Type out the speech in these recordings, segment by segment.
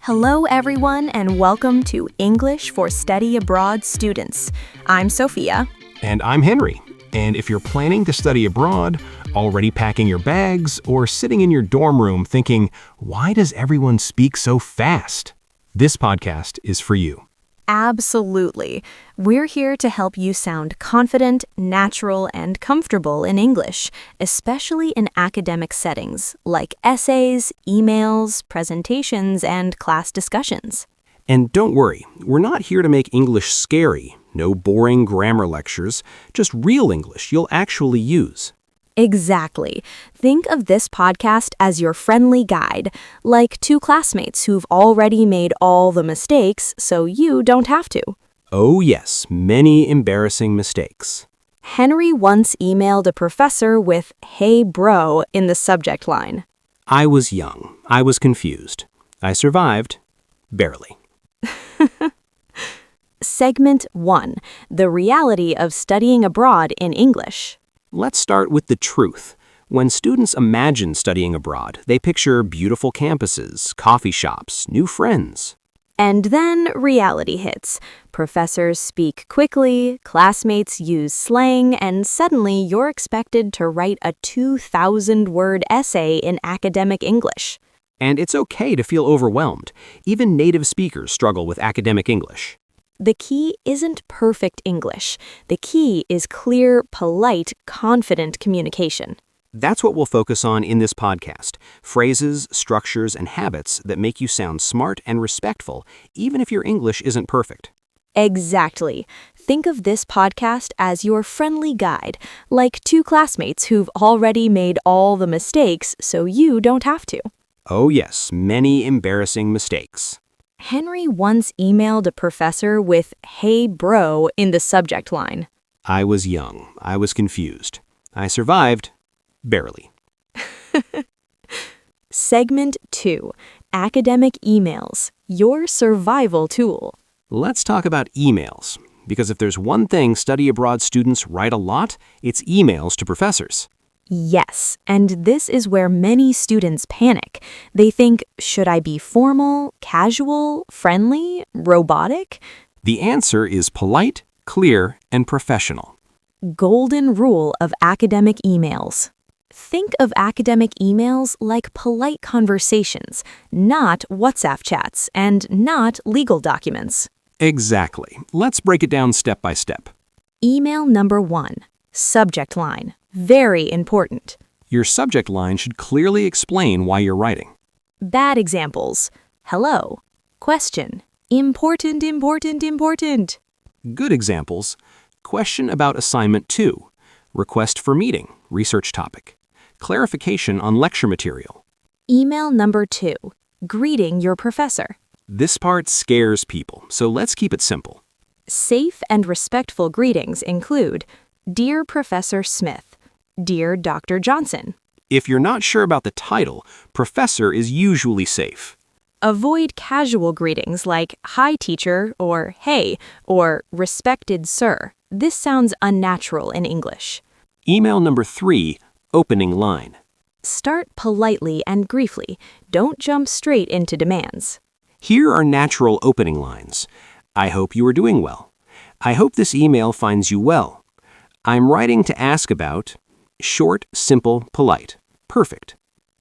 Hello, everyone, and welcome to English for Study Abroad students. I'm Sophia. And I'm Henry. And if you're planning to study abroad, already packing your bags, or sitting in your dorm room thinking, why does everyone speak so fast? This podcast is for you. Absolutely. We're here to help you sound confident, natural, and comfortable in English, especially in academic settings like essays, emails, presentations, and class discussions. And don't worry, we're not here to make English scary. No boring grammar lectures, just real English you'll actually use. Exactly. Think of this podcast as your friendly guide, like two classmates who've already made all the mistakes, so you don't have to. Oh yes, many embarrassing mistakes. Henry once emailed a professor with "Hey bro" in the subject line. I was young. I was confused. I survived. Barely. Segment 1. The reality of studying abroad in English. Let's start with the truth. When students imagine studying abroad, they picture beautiful campuses, coffee shops, new friends. And then reality hits. Professors speak quickly, classmates use slang, and suddenly you're expected to write a 2,000-word essay in academic English. And it's okay to feel overwhelmed. Even native speakers struggle with academic English. The key isn't perfect English. The key is clear, polite, confident communication. That's what we'll focus on in this podcast. Phrases, structures, and habits that make you sound smart and respectful, even if your English isn't perfect. Exactly. Think of this podcast as your friendly guide, like two classmates who've already made all the mistakes, so you don't have to. Oh yes, many embarrassing mistakes. Henry once emailed a professor with "Hey bro" in the subject line. I was young. I was confused. I survived. Barely. Segment 2. Academic emails. Your survival tool. Let's talk about emails, because if there's one thing study abroad students write a lot, it's emails to professors. Yes, and this is where many students panic. They think, should I be formal, casual, friendly, robotic? The answer is polite, clear, and professional. Golden rule of academic emails. Think of academic emails like polite conversations, not WhatsApp chats, and not legal documents. Exactly. Let's break it down step by step. Email number 1. Subject line. Very important. Your subject line should clearly explain why you're writing. Bad examples. Hello. Question. Important, important, important. Good examples. Question about assignment 2. Request for meeting, research topic. Clarification on lecture material. Email number 2. Greeting your professor. This part scares people, so let's keep it simple. Safe and respectful greetings include, Dear Professor Smith, Dear Dr. Johnson. If you're not sure about the title, professor is usually safe. Avoid casual greetings like Hi teacher or Hey or Respected sir. This sounds unnatural in English. Email number 3, opening line. Start politely and briefly. Don't jump straight into demands. Here are natural opening lines. I hope you are doing well. I hope this email finds you well. I'm writing to ask about. Short, simple, polite. Perfect.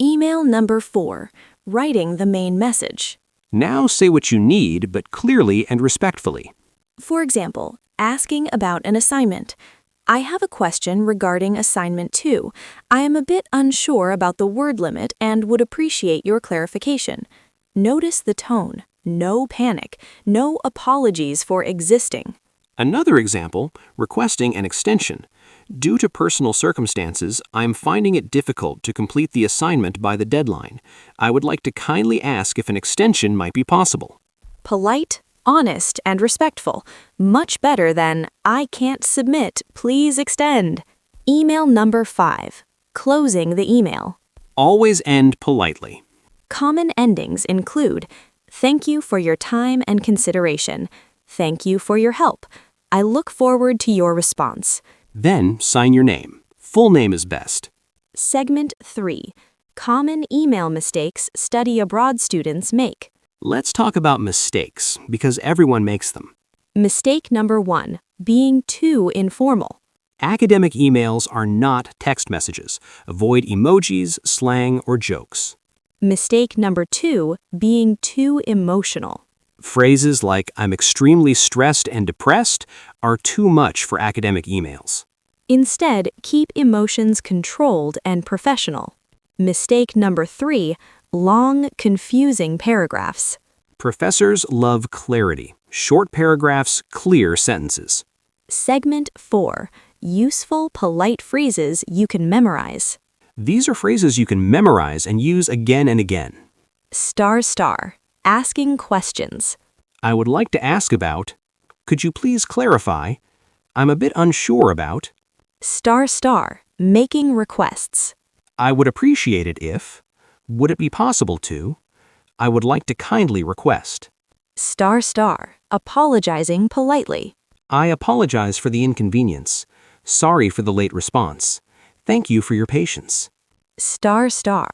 Email number 4. Writing the main message. Now say what you need, but clearly and respectfully. For example, asking about an assignment. I have a question regarding assignment 2. I am a bit unsure about the word limit and would appreciate your clarification. Notice the tone. No panic. No apologies for existing. Another example, requesting an extension. Due to personal circumstances, I'm finding it difficult to complete the assignment by the deadline. I would like to kindly ask if an extension might be possible. Polite, honest, and respectful. Much better than, I can't submit, please extend. Email number 5. Closing the email. Always end politely. Common endings include, Thank you for your time and consideration. Thank you for your help. I look forward to your response. Then sign your name. Full name is best. Segment 3. Common email mistakes study abroad students make. Let's talk about mistakes, because everyone makes them. Mistake number 1, being too informal. Academic emails are not text messages. Avoid emojis, slang, or jokes. Mistake number 2, being too emotional. Phrases like "I'm extremely stressed and depressed" are too much for academic emails. Instead, keep emotions controlled and professional. Mistake number 3, long, confusing paragraphs. Professors love clarity. Short paragraphs, clear sentences. Segment 4, useful, polite phrases you can memorize. These are phrases you can memorize and use again and again. Star star, asking questions. I would like to ask about. Could you please clarify? I'm a bit unsure about. Star star, making requests. I would appreciate it if. Would it be possible to? I would like to kindly request. Star star, apologizing politely. I apologize for the inconvenience. Sorry for the late response. Thank you for your patience. Star star,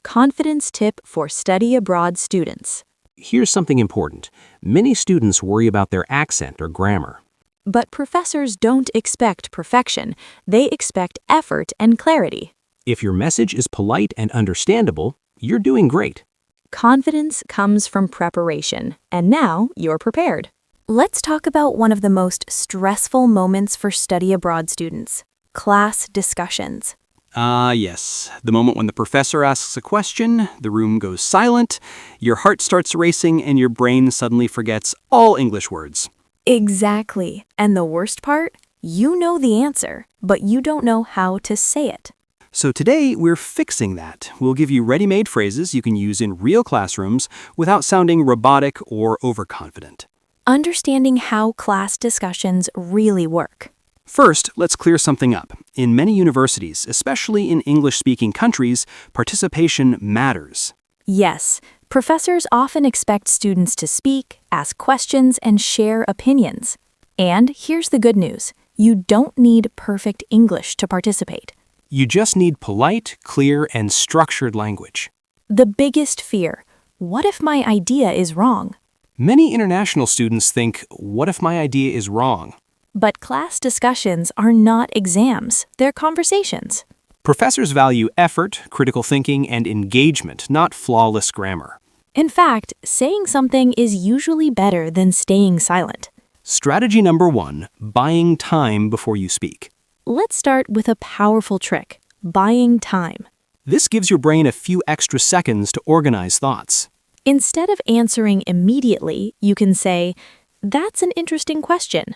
confidence tip for study abroad students. Here's something important. Many students worry about their accent or grammar. But professors don't expect perfection. They expect effort and clarity. If your message is polite and understandable, you're doing great. Confidence comes from preparation, and now you're prepared. Let's talk about one of the most stressful moments for study abroad students: class discussions. Yes. The moment when the professor asks a question, the room goes silent, your heart starts racing, and your brain suddenly forgets all English words. Exactly. And the worst part? You know the answer, but you don't know how to say it. So today, we're fixing that. We'll give you ready-made phrases you can use in real classrooms without sounding robotic or overconfident. Understanding how class discussions really work. First, let's clear something up. In many universities, especially in English-speaking countries, participation matters. Yes, professors often expect students to speak, ask questions, and share opinions. And here's the good news. You don't need perfect English to participate. You just need polite, clear, and structured language. The biggest fear: what if my idea is wrong? Many international students think, what if my idea is wrong? But class discussions are not exams, they're conversations. Professors value effort, critical thinking, and engagement, not flawless grammar. In fact, saying something is usually better than staying silent. Strategy number 1, buying time before you speak. Let's start with a powerful trick: buying time. This gives your brain a few extra seconds to organize thoughts. Instead of answering immediately, you can say, "That's an interesting question.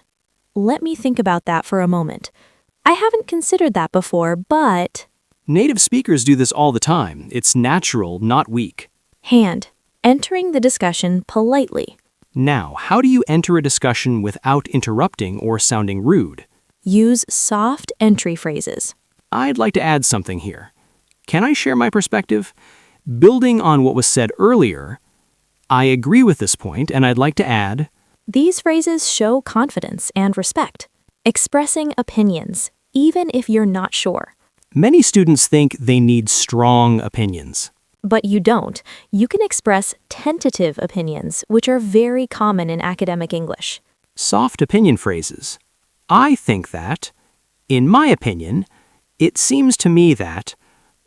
Let me think about that for a moment. I haven't considered that before, but..." Native speakers do this all the time. It's natural, not weak. Hand, entering the discussion politely. Now, how do you enter a discussion without interrupting or sounding rude? Use soft entry phrases. I'd like to add something here. Can I share my perspective? Building on what was said earlier, I agree with this point, and I'd like to add. These phrases show confidence and respect, expressing opinions, even if you're not sure. Many students think they need strong opinions. But you don't. You can express tentative opinions, which are very common in academic English. Soft opinion phrases. I think that, in my opinion, it seems to me that,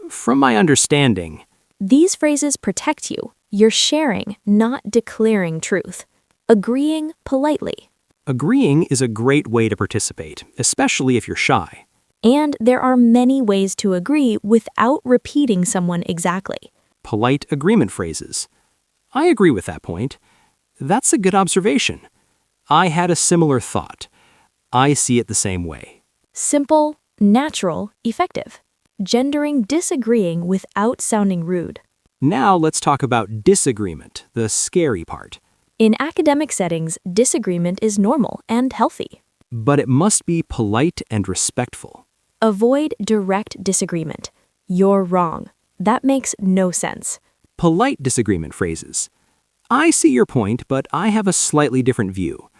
from my understanding. These phrases protect you. You're sharing, not declaring truth. Agreeing politely. Agreeing is a great way to participate, especially if you're shy. And there are many ways to agree without repeating someone exactly. Polite agreement phrases. I agree with that point. That's a good observation. I had a similar thought. I see it the same way. Simple, natural, effective. Gendering disagreeing without sounding rude. Now let's talk about disagreement, the scary part. In academic settings, disagreement is normal and healthy. But it must be polite and respectful. Avoid direct disagreement. You're wrong. That makes no sense. Polite disagreement phrases. I see your point, but I have a slightly different view.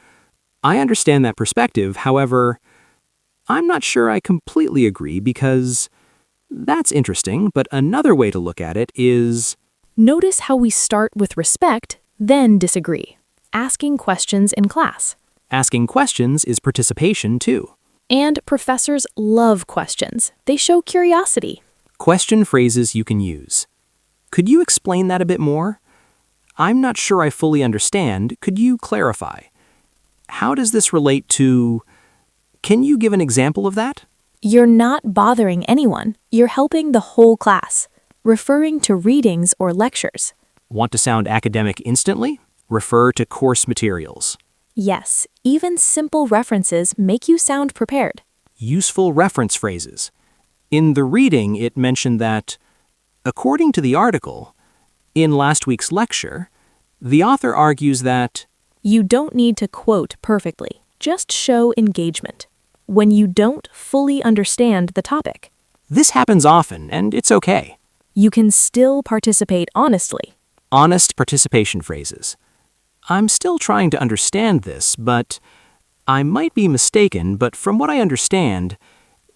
I understand that perspective, however, I'm not sure I completely agree because that's interesting, but another way to look at it is... Notice how we start with respect, Then disagree. Asking questions in class. Asking questions is participation too. And professors love questions. They show curiosity. Question phrases you can use. Could you explain that a bit more? I'm not sure I fully understand. Could you clarify? How does this relate to... Can you give an example of that? You're not bothering anyone. You're helping the whole class. Referring to readings or lectures. Want to sound academic instantly? Refer to course materials. Yes, even simple references make you sound prepared. Useful reference phrases. In the reading, it mentioned that, according to the article, in last week's lecture, the author argues that You don't need to quote perfectly. Just show engagement. When you don't fully understand the topic, this happens often, and it's okay. you can still participate honestly. Honest participation phrases. I'm still trying to understand this, but I might be mistaken, but from what I understand,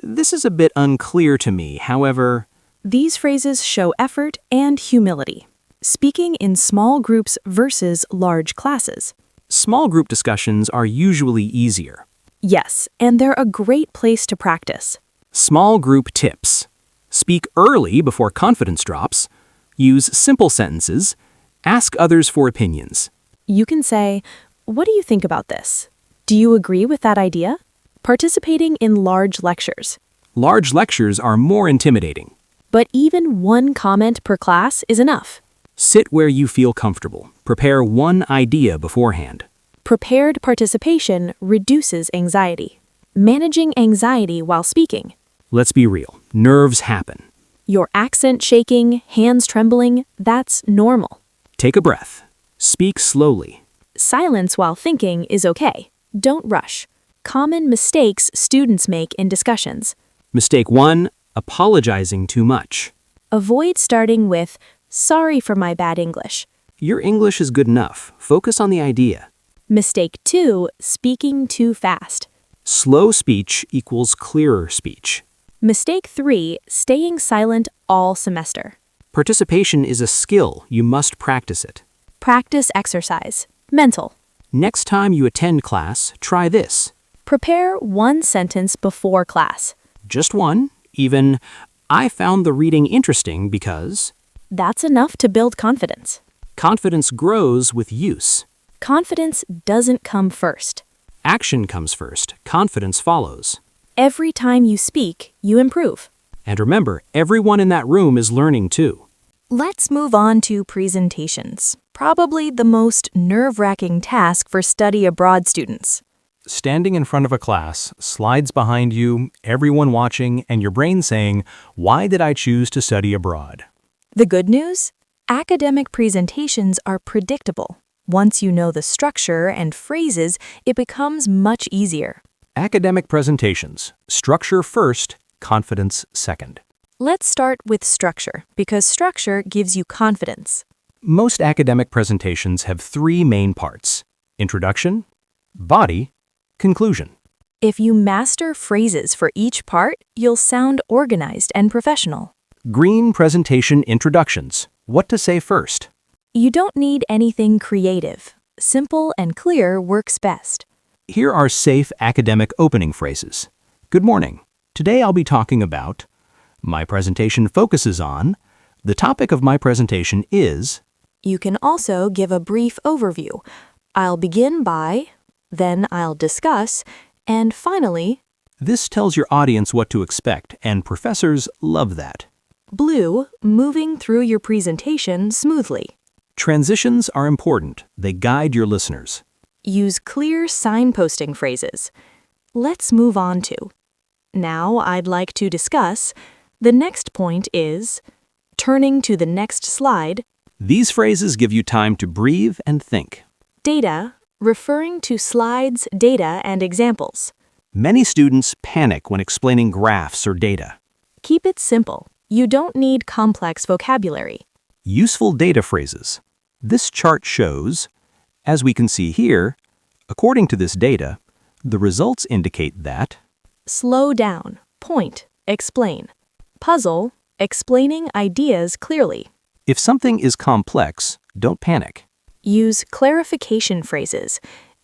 this is a bit unclear to me. However, These phrases show effort and humility. Speaking in small groups versus large classes. small group discussions are usually easier. Yes, and they're a great place to practice. Small group tips. Speak early before confidence drops. Use simple sentences. Ask others for opinions. You can say, "What do you think about this? Do you agree with that idea?" Participating in large lectures. Large lectures are more intimidating. But even one comment per class is enough. Sit where you feel comfortable. Prepare one idea beforehand. Prepared participation reduces anxiety. Managing anxiety while speaking. Let's be real. Nerves happen. Your accent shaking, hands trembling, that's normal. Take a breath. Speak slowly. Silence while thinking is okay. Don't rush. Common mistakes students make in discussions. Mistake 1, apologizing too much. Avoid starting with, "Sorry for my bad English." Your English is good enough. Focus on the idea. Mistake 2, speaking too fast. Slow speech equals clearer speech. Mistake 3, staying silent all semester. Participation is a skill. You must practice it. Practice exercise. Mental. Next time you attend class, try this. Prepare one sentence before class. Just one. Even, I found the reading interesting because... That's enough to build confidence. Confidence grows with use. Confidence doesn't come first. Action comes first. Confidence follows. Every time you speak, you improve. And remember, everyone in that room is learning too. Let's move on to presentations. Probably the most nerve-wracking task for study abroad students. Standing in front of a class, slides behind you, everyone watching, and your brain saying, "Why did I choose to study abroad?" The good news? Academic presentations are predictable. Once you know the structure and phrases, it becomes much easier. Academic presentations. Structure first, confidence second. Let's start with structure, because structure gives you confidence. Most academic presentations have 3 main parts: introduction, body, conclusion. If you master phrases for each part, you'll sound organized and professional. Green presentation introductions. What to say first. You don't need anything creative. Simple and clear works best. Here are safe academic opening phrases. Good morning. Today I'll be talking about... My presentation focuses on... The topic of my presentation is... You can also give a brief overview. I'll begin by, then I'll discuss, and finally, This tells your audience what to expect, and professors love that. blue, moving through your presentation smoothly. Transitions are important. They guide your listeners. Use clear signposting phrases. Let's move on to. Now I'd like to discuss. The next point is, turning to the next slide, These phrases give you time to breathe and think. data, referring to slides, data, and examples. Many students panic when explaining graphs or data. Keep it simple. You don't need complex vocabulary. Useful data phrases. This chart shows, as we can see here, according to this data, the results indicate that Slow down, point, explain. Puzzle, explaining ideas clearly. if something is complex, don't panic. Use clarification phrases.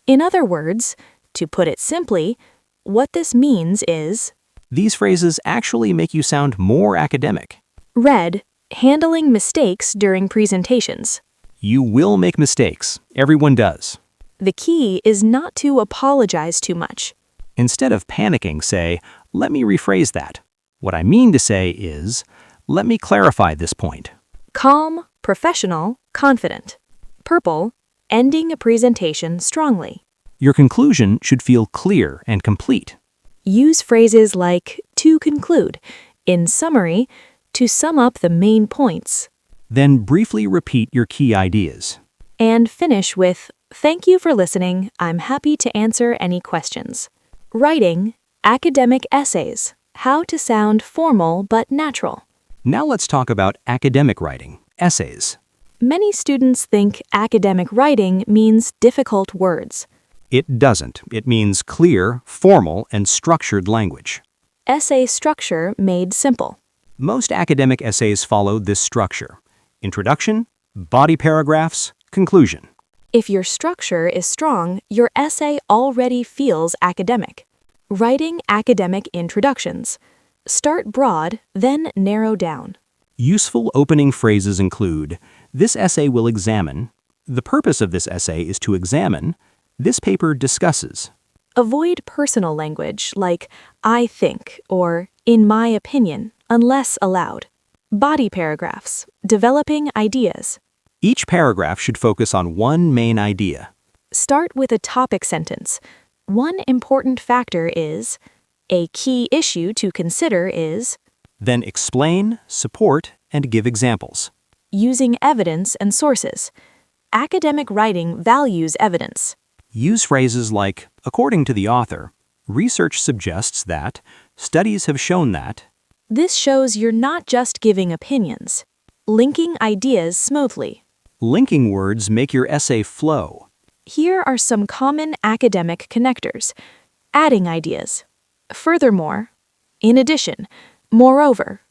In other words, to put it simply, what this means is These phrases actually make you sound more academic. read, handling mistakes during presentations. You will make mistakes. Everyone does. The key is not to apologize too much. Instead of panicking, say, let me rephrase that. What I mean to say is, let me clarify this point. Calm, professional, confident. Purple, ending a presentation strongly. Your conclusion should feel clear and complete. Use phrases like to conclude, in summary, to sum up the main points, Then briefly repeat your key ideas. and finish with thank you for listening. I'm happy to answer any questions. Writing, academic essays, how to sound formal but natural. Now let's talk about academic writing, essays. Many students think academic writing means difficult words. It doesn't. It means clear, formal, and structured language. Essay structure made simple. Most academic essays follow this structure: introduction, body paragraphs, conclusion. If your structure is strong, your essay already feels academic. Writing academic introductions. Start broad, then narrow down. Useful opening phrases include, this essay will examine, the purpose of this essay is to examine, this paper discusses. Avoid personal language like I think or in my opinion, unless allowed. Body paragraphs. Developing ideas. Each paragraph should focus on one main idea. Start with a topic sentence. One important factor is, a key issue to consider is, Then explain, support, and give examples. using evidence and sources. Academic writing values evidence. Use phrases like, according to the author, research suggests that, studies have shown that. This shows you're not just giving opinions. Linking ideas smoothly. Linking words make your essay flow. Here are some common academic connectors. Adding ideas. Furthermore. In addition. Moreover.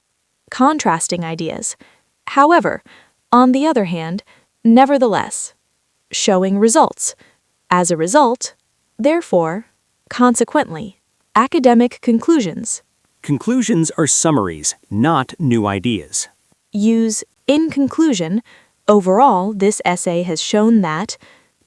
Contrasting ideas. However. On the other hand. Nevertheless. Showing results. As a result. Therefore. Consequently. Academic conclusions. Conclusions are summaries, not new ideas. Use in conclusion. Overall, this essay has shown that,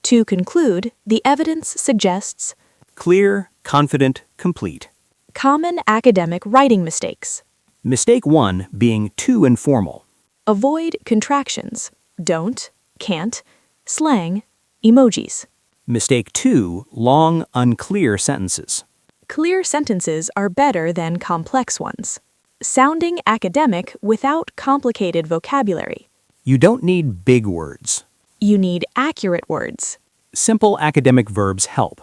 to conclude, the evidence suggests Clear, confident, complete. common academic writing mistakes. Mistake 1 being too informal. Avoid contractions, don't, can't, slang, emojis. Mistake 2, long, unclear sentences. Clear sentences are better than complex ones. Sounding academic without complicated vocabulary. You don't need big words. You need accurate words. Simple academic verbs help.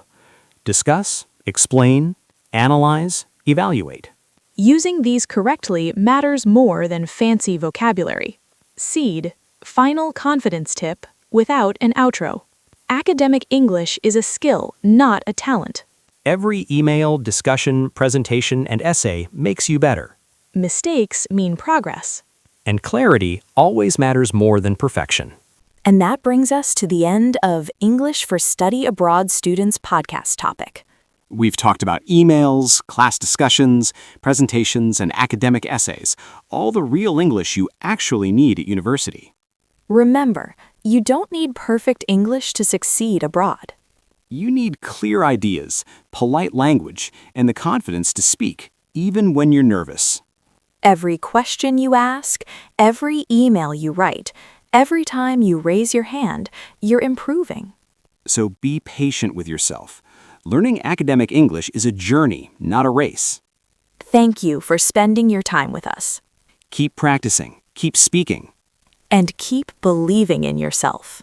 Discuss, explain, analyze, evaluate. Using these correctly matters more than fancy vocabulary. Seed, final confidence tip, without an outro. Academic English is a skill, not a talent. Every email, discussion, presentation, and essay makes you better. Mistakes mean progress. And clarity always matters more than perfection. And that brings us to the end of English for Study Abroad Students podcast topic. We've talked about emails, class discussions, presentations, and academic essays, all the real English you actually need at university. Remember, you don't need perfect English to succeed abroad. You need clear ideas, polite language, and the confidence to speak, even when you're nervous. Every question you ask, every email you write, every time you raise your hand, you're improving. So be patient with yourself. Learning academic English is a journey, not a race. Thank you for spending your time with us. Keep practicing, keep speaking. And keep believing in yourself.